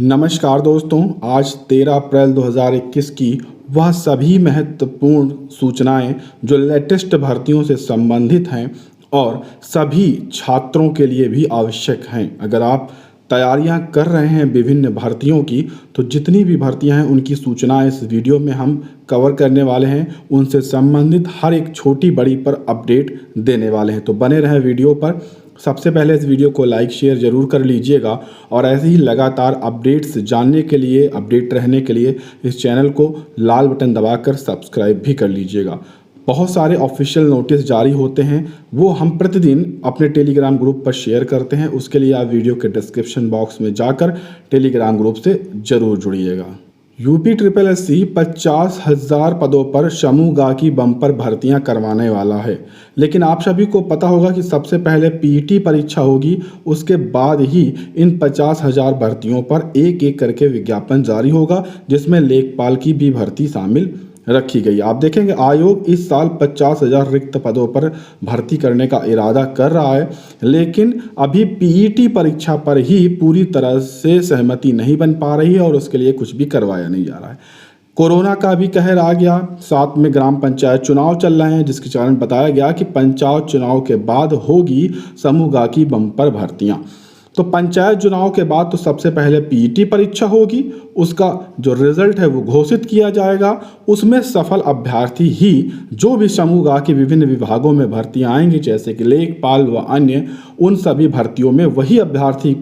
नमस्कार दोस्तों, आज 13 अप्रैल 2021 की वह सभी महत्वपूर्ण सूचनाएं जो लेटेस्ट भर्तियों से संबंधित हैं और सभी छात्रों के लिए भी आवश्यक हैं। अगर आप तैयारियां कर रहे हैं विभिन्न भर्तियों की, तो जितनी भी भर्तियां हैं उनकी सूचनाएं इस वीडियो में हम कवर करने वाले हैं। उनसे संबंधित हर एक छोटी बड़ी पर अपडेट देने वाले हैं, तो बने रहें वीडियो पर। सबसे पहले इस वीडियो को लाइक शेयर ज़रूर कर लीजिएगा और ऐसे ही लगातार अपडेट्स जानने के लिए, अपडेट रहने के लिए इस चैनल को लाल बटन दबाकर सब्सक्राइब भी कर लीजिएगा। बहुत सारे ऑफिशियल नोटिस जारी होते हैं, वो हम प्रतिदिन अपने टेलीग्राम ग्रुप पर शेयर करते हैं। उसके लिए आप वीडियो के डिस्क्रिप्शन बॉक्स में जाकर टेलीग्राम ग्रुप से ज़रूर जुड़िएगा। यूपी SSSC 50,000 पदों पर समूह गा की बम्पर भर्तियां करवाने वाला है। लेकिन आप सभी को पता होगा कि सबसे पहले पीईटी परीक्षा होगी, उसके बाद ही इन 50,000 भर्तियों पर एक एक करके विज्ञापन जारी होगा, जिसमें लेखपाल की भी भर्ती शामिल रखी गई। आप देखेंगे आयोग इस साल 50,000 रिक्त पदों पर भर्ती करने का इरादा कर रहा है, लेकिन अभी पीईटी परीक्षा पर ही पूरी तरह से सहमति नहीं बन पा रही है और उसके लिए कुछ भी करवाया नहीं जा रहा है। कोरोना का भी कहर आ गया, साथ में ग्राम पंचायत चुनाव चल रहे हैं, जिसके कारण बताया गया कि पंचायत चुनाव के बाद होगी समूह गा की बम्पर भर्तियां। तो पंचायत चुनाव के बाद तो सबसे पहले पीईटी परीक्षा होगी, उसका जो रिजल्ट है वो घोषित किया जाएगा। उसमें सफल अभ्यर्थी ही जो भी समूह गा के विभिन्न विभागों में भर्तियां आएंगी, जैसे कि लेखपाल व अन्य, उन सभी भर्तियों में वही अभ्यर्थी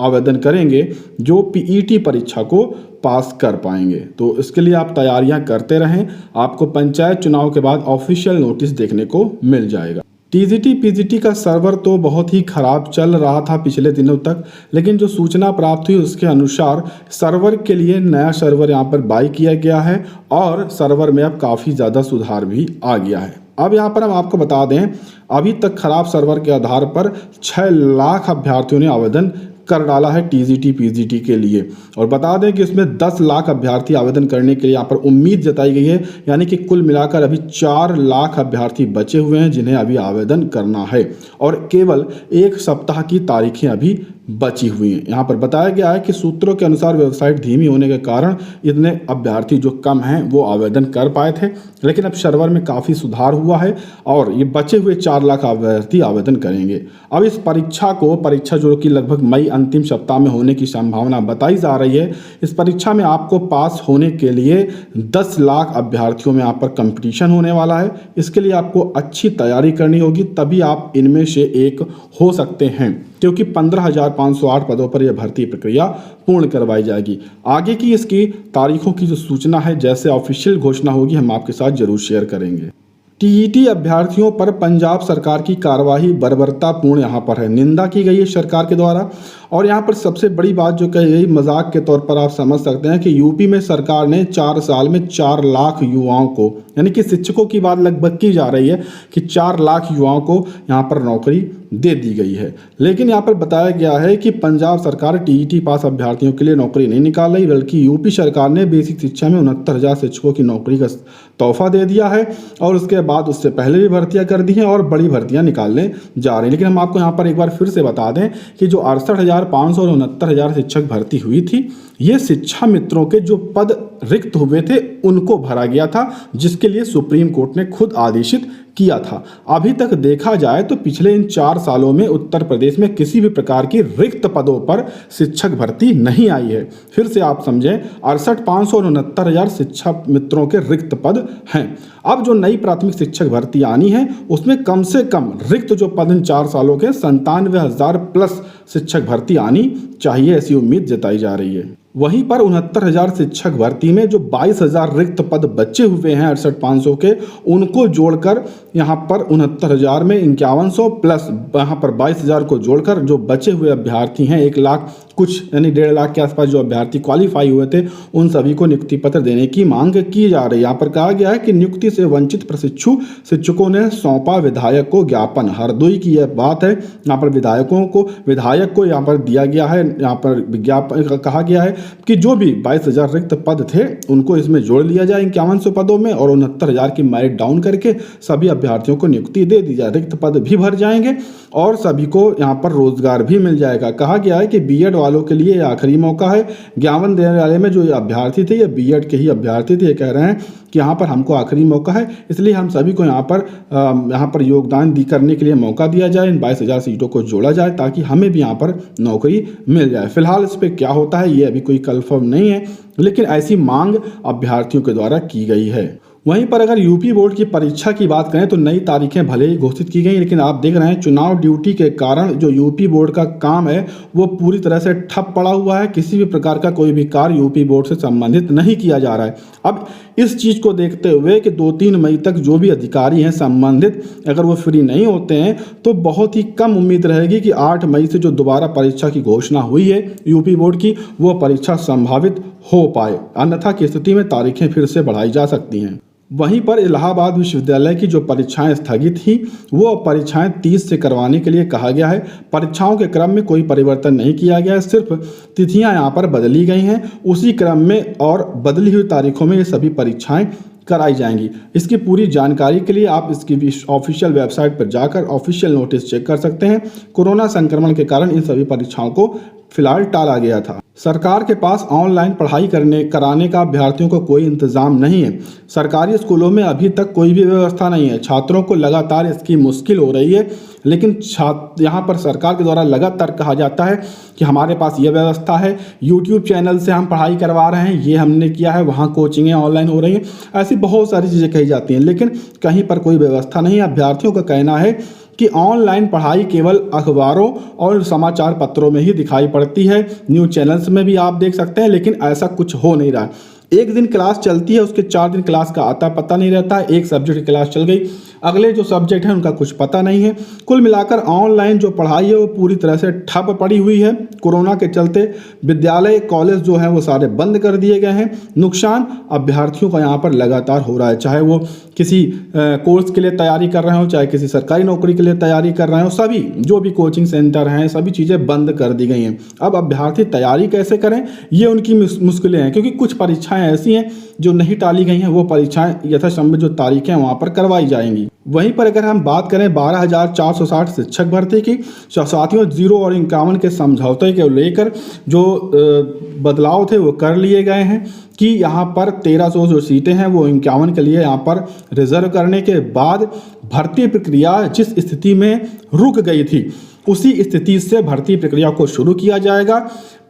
आवेदन करेंगे जो पीईटी परीक्षा को पास कर पाएंगे। तो इसके लिए आप तैयारियां करते रहें, आपको पंचायत चुनाव के बाद ऑफिशियल नोटिस देखने को मिल जाएगा। टीजीटी पीजीटी का सर्वर तो बहुत ही खराब चल रहा था पिछले दिनों तक, लेकिन जो सूचना प्राप्त हुई उसके अनुसार सर्वर के लिए नया सर्वर यहाँ पर बाय किया गया है और सर्वर में अब काफ़ी ज़्यादा सुधार भी आ गया है। अब यहाँ पर हम आपको बता दें, अभी तक खराब सर्वर के आधार पर 6 लाख अभ्यर्थियों ने आवेदन कर डाला है टीजीटी पीजीटी के लिए। और बता दें कि इसमें 10 लाख अभ्यर्थी आवेदन करने के लिए यहाँ पर उम्मीद जताई गई है, यानी कि कुल मिलाकर अभी 4 लाख अभ्यर्थी बचे हुए हैं जिन्हें अभी आवेदन करना है और केवल एक सप्ताह की तारीखें अभी बची हुई हैं। यहाँ पर बताया गया है कि सूत्रों के अनुसार वेबसाइट धीमी होने के कारण इतने अभ्यर्थी जो कम हैं वो आवेदन कर पाए थे, लेकिन अब सर्वर में काफ़ी सुधार हुआ है और ये बचे हुए 4 लाख अभ्यर्थी आवेदन करेंगे। अब इस परीक्षा जो कि लगभग मई अंतिम सप्ताह में होने की संभावना बताई जा रही है, इस परीक्षा में आपको पास होने के लिए 10 लाख अभ्यर्थियों में यहाँ पर कंपटीशन होने वाला है। इसके लिए आपको अच्छी तैयारी करनी होगी, तभी आप इनमें से एक हो सकते हैं, क्योंकि 15,508 पदों पर यह भर्ती प्रक्रिया पूर्ण करवाई जाएगी। आगे की इसकी तारीखों की जो सूचना है, जैसे ऑफिशियल घोषणा होगी, हम आपके साथ जरूर शेयर करेंगे। टीईटी अभ्यर्थियों पर पंजाब सरकार की कार्रवाई बर्बरतापूर्ण यहाँ पर है, निंदा की गई है सरकार के द्वारा। और यहाँ पर सबसे बड़ी बात जो कही गई, मजाक के तौर पर आप समझ सकते हैं कि यूपी में सरकार ने 4 साल में 4 लाख युवाओं को, यानी कि शिक्षकों की बात लगभग की जा रही है कि 4 लाख युवाओं को यहाँ पर नौकरी दे दी गई है। लेकिन यहाँ पर बताया गया है कि पंजाब सरकार टीईटी पास अभ्यर्थियों के लिए नौकरी नहीं निकाल रही, बल्कि यूपी सरकार ने बेसिक शिक्षा में 69,000 शिक्षकों की नौकरी का तोहफा दे दिया है और उसके बाद उससे पहले भी भर्तियां कर दी हैं और बड़ी भर्तियां निकालने जा रही हैं। लेकिन हम आपको यहाँ पर एक बार फिर से बता दें कि जो 68,500 और 69,000 शिक्षक भर्ती हुई थी, ये शिक्षा मित्रों के जो पद रिक्त हुए थे उनको भरा गया था, जिसके लिए सुप्रीम कोर्ट ने खुद आदेशित किया था। अभी तक देखा जाए तो पिछले इन 4 सालों में उत्तर प्रदेश में किसी भी प्रकार की रिक्त पदों पर शिक्षक भर्ती नहीं आई है। फिर से आप समझें, 68,500 और 69,000 शिक्षा मित्रों के रिक्त पद हैं। अब जो नई प्राथमिक शिक्षक भर्ती आनी है, उसमें कम से कम रिक्त जो पद इन 4 सालों के 97,000 प्लस शिक्षक भर्ती आनी चाहिए, ऐसी उम्मीद जताई जा रही है। वहीं पर 69,000 शिक्षक भर्ती में जो 22,000 रिक्त पद बचे हुए हैं 68,500 के, उनको जोड़कर यहाँ पर 69,000 में 5100 प्लस यहाँ पर 22,000 को जोड़कर जो बचे हुए अभ्यर्थी हैं 1 लाख कुछ, यानी 1.5 लाख के आसपास जो अभ्यर्थी क्वालिफाई हुए थे, उन सभी को नियुक्ति पत्र देने की मांग की जा रही है। यहाँ पर कहा गया है कि नियुक्ति से वंचित प्रशिक्षु शिक्षकों ने सौंपा विधायक को ज्ञापन। हरदोई की यह बात है, यहाँ पर विधायक को यहाँ पर दिया गया है, यहाँ पर विज्ञापन कहा गया है कि जो भी 22,000 रिक्त पद थे उनको इसमें जोड़ लिया जाए 5100 पदों में और 69,000 की मेरिट डाउन करके सभी अभ्यर्थियों को नियुक्ति दे दी जाए। रिक्त पद भी भर जाएंगे और सभी को यहाँ पर रोजगार भी मिल जाएगा। कहा गया है कि बीएड वालों के लिए आखिरी मौका है। ज्ञापन देने वाले में जो अभ्यर्थी थे, ये बीएड के ही अभ्यर्थी थे, ये कह रहे हैं कि यहाँ पर हमको आखिरी मौका है, इसलिए हम सभी को यहाँ पर योगदान करने के लिए मौका दिया जाए, इन 22,000 सीटों को जोड़ा जाए ताकि हमें भी यहाँ पर नौकरी मिल जाए। फिलहाल इस पर क्या होता है ये अभी कोई कंफर्म नहीं है, लेकिन ऐसी मांग अभ्यर्थियों के द्वारा की गई है। वहीं पर अगर यूपी बोर्ड की परीक्षा की बात करें तो नई तारीखें भले ही घोषित की गई, लेकिन आप देख रहे हैं चुनाव ड्यूटी के कारण जो यूपी बोर्ड का काम है वो पूरी तरह से ठप पड़ा हुआ है। किसी भी प्रकार का कोई भी कार्य यूपी बोर्ड से संबंधित नहीं किया जा रहा है। अब इस चीज़ को देखते हुए कि 2-3 मई तक जो भी अधिकारी हैं संबंधित, अगर वो फ्री नहीं होते हैं तो बहुत ही कम उम्मीद रहेगी कि 8 मई से जो दोबारा परीक्षा की घोषणा हुई है यूपी बोर्ड की, वो परीक्षा संभावित हो पाए। अन्यथा की स्थिति में तारीखें फिर से बढ़ाई जा सकती हैं। वहीं पर इलाहाबाद विश्वविद्यालय की जो परीक्षाएं स्थगित थी वो परीक्षाएं 30 से करवाने के लिए कहा गया है। परीक्षाओं के क्रम में कोई परिवर्तन नहीं किया गया है, सिर्फ तिथियां यहां पर बदली गई हैं। उसी क्रम में और बदली हुई तारीखों में ये सभी परीक्षाएं कराई जाएंगी। इसकी पूरी जानकारी के लिए आप इसकी ऑफिशियल वेबसाइट पर जाकर ऑफिशियल नोटिस चेक कर सकते हैं। कोरोना संक्रमण के कारण इन सभी परीक्षाओं को फिलहाल टाला गया था। सरकार के पास ऑनलाइन पढ़ाई कराने का अभ्यर्थियों को कोई इंतजाम नहीं है। सरकारी स्कूलों में अभी तक कोई भी व्यवस्था नहीं है। छात्रों को लगातार इसकी मुश्किल हो रही है, लेकिन यहाँ पर सरकार के द्वारा लगातार कहा जाता है कि हमारे पास ये व्यवस्था है, यूट्यूब चैनल से हम पढ़ाई करवा रहे हैं, ये हमने किया है, वहाँ कोचिंगें ऑनलाइन हो रही हैं, ऐसी बहुत सारी चीज़ें कही जाती हैं, लेकिन कहीं पर कोई व्यवस्था नहीं है। अभ्यर्थियों का कहना है कि ऑनलाइन पढ़ाई केवल अखबारों और समाचार पत्रों में ही दिखाई पड़ती है, न्यूज़ चैनल्स में भी आप देख सकते हैं, लेकिन ऐसा कुछ हो नहीं रहा। एक दिन क्लास चलती है, उसके 4 दिन क्लास का आता पता नहीं रहता है। एक सब्जेक्ट की क्लास चल गई, अगले जो सब्जेक्ट हैं उनका कुछ पता नहीं है। कुल मिलाकर ऑनलाइन जो पढ़ाई है वो पूरी तरह से ठप पड़ी हुई है। कोरोना के चलते विद्यालय कॉलेज जो हैं वो सारे बंद कर दिए गए हैं। नुकसान अभ्यर्थियों का यहाँ पर लगातार हो रहा है, चाहे वो किसी कोर्स के लिए तैयारी कर रहे हो, चाहे किसी सरकारी नौकरी के लिए तैयारी कर रहे हो, सभी जो भी कोचिंग सेंटर हैं सभी चीज़ें बंद कर दी गई हैं। अब अभ्यर्थी तैयारी कैसे करें ये उनकी मुश्किलें हैं, क्योंकि कुछ परीक्षाएं ऐसी हैं जो नहीं टाली गई हैं, वो परीक्षाएं यथासंभव जो तारीखें वहाँ पर करवाई जाएंगी। वहीं पर अगर हम बात करें 12,460 शिक्षक भर्ती की, साथियों 0 और 51 के समझौते को लेकर जो बदलाव थे वो कर लिए गए हैं कि यहाँ पर 1300 जो सीटें हैं वो 51 के लिए यहाँ पर रिजर्व करने के बाद भर्ती प्रक्रिया जिस स्थिति में रुक गई थी उसी स्थिति से भर्ती प्रक्रिया को शुरू किया जाएगा।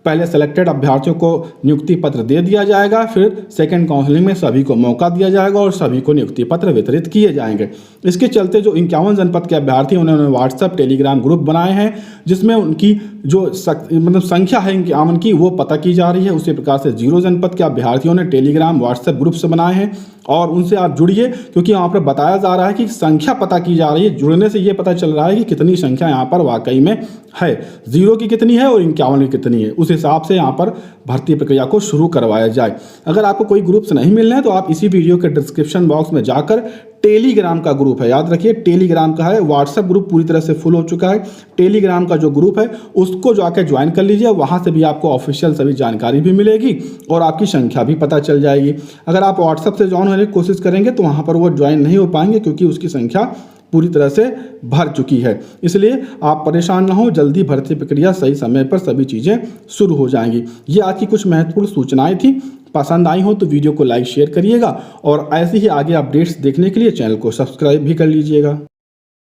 पहले सेलेक्टेड अभ्यर्थियों को नियुक्ति पत्र दे दिया जाएगा, फिर सेकंड काउंसलिंग में सभी को मौका दिया जाएगा और सभी को नियुक्ति पत्र वितरित किए जाएंगे। इसके चलते जो 51 जनपद के अभ्यर्थी उन्होंने व्हाट्सएप टेलीग्राम ग्रुप बनाए हैं जिसमें उनकी जो संख्या है 51 की वो पता की जा रही है। उसी प्रकार से 0 जनपद के अभ्यर्थियों ने टेलीग्राम व्हाट्सएप ग्रुप से बनाए हैं और उनसे आप जुड़िए, क्योंकि यहाँ पर बताया जा रहा है कि संख्या पता की जा रही है। जुड़ने से ये पता चल रहा है कि कितनी संख्या यहाँ पर वाकई में है, 0 की कितनी है और 51 की कितनी है, उस हिसाब से यहाँ पर भर्ती प्रक्रिया को शुरू करवाया जाए। अगर आपको कोई ग्रुप से नहीं मिल रहे हैं तो आप इसी वीडियो के डिस्क्रिप्शन बॉक्स में जाकर टेलीग्राम का ग्रुप है, याद रखिए टेलीग्राम का है, व्हाट्सएप ग्रुप पूरी तरह से फुल हो चुका है। टेलीग्राम का जो ग्रुप है उसको जाकर ज्वाइन कर लीजिए, वहाँ से भी आपको ऑफिशियल सभी जानकारी भी मिलेगी और आपकी संख्या भी पता चल जाएगी। अगर आप व्हाट्सएप से ज्वाइन होने की कोशिश करेंगे तो वहाँ पर वो ज्वाइन नहीं हो पाएंगे क्योंकि उसकी संख्या पूरी तरह से भर चुकी है। इसलिए आप परेशान ना हो, जल्दी भर्ती प्रक्रिया सही समय पर सभी चीज़ें शुरू हो जाएंगी। ये आज की कुछ महत्वपूर्ण सूचनाएं थी। पसंद आई हो तो वीडियो को लाइक शेयर करिएगा और ऐसे ही आगे अपडेट्स देखने के लिए चैनल को सब्सक्राइब भी कर लीजिएगा।